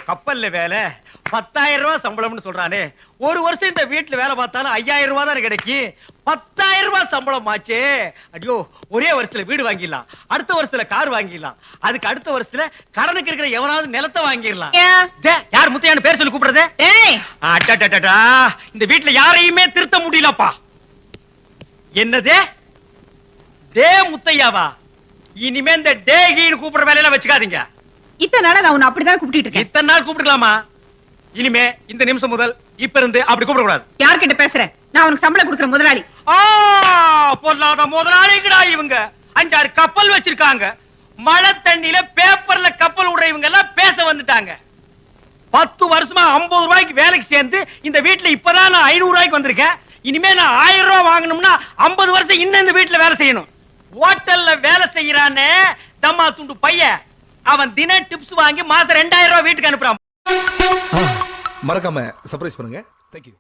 கப்பல்ல வேலை 10,000 ரூபாய் சம்பளம்னு சொல்றானே, ஒரு வருஷம் இந்த வீட்டுல வேலை பார்த்தாலும் 5,000 ரூபாய் தானே கிடைக்கும். 10,000 ரூபாய் சம்பளம் ஆச்சே. ஐயோ, ஒரே வருஷத்துல வீடு வாங்கிடலாம், அடுத்த வருஷத்துல கார் வாங்கிடலாம், அதுக்கு அடுத்த வருஷத்துல கடனுக்கு இருக்கிற எவனாவது நிலத்தை வாங்கிடலாம். யார் முத்தையான்னு பேர் சொல்லி கூப்பிடுறது? அடடடடா, இந்த வீட்டுல யாரையுமே திருத்த முடியலப்பா. என்னதே டே முத்தையாவா? இனிமே இந்த டேகின்னு கூப்பிடுற வேலையெல்லாம் வச்சுக்காதீங்க. இத்தனை நாளா நான் உன்னை அப்படிதான் கூப்பிட்டு இருக்கேன். இத்தனை நாள் கூப்பிட்டுக்கலாமா? இனிமே இந்த நிமிஷம் முதல் இப்ப இருந்து அப்படி கூப்பிட கூடாது. யார்கிட்ட பேசுற? நான் உனக்கு சம்பளம் கொடுக்குற முதலாளி. பொல்லாத முதலாளிங்கடா இவங்க. 5-6 கப்பல் வச்சிருக்காங்க. மழை தண்ணியில பேப்பர்ல கப்பல் விடுற இவங்க எல்லாம் பேச வந்துட்டாங்க. 10 வருஷமா 50 ரூபாய்க்கு வேலைக்கு சேர்ந்து இந்த வீட்டுல இப்பதான் நான் 500 ரூபாய்க்கு வந்திருக்கேன். இனிமே நான் 1000 ரூபாய் வாங்கணும்னா 50 வருஷம் இன்னும் இந்த வீட்டுல வேலை செய்யணும். ஹோட்டல்ல வேலை செய்யறானே தம்மா துண்டு பையன், அவன் தின டிப்ஸ் வாங்கி மாசம் 2000 ரூபாய் வீட்டுக்கு அனுப்புறான். மறக்காம சர்ப்ரைஸ் பண்ணுங்க. Thank you.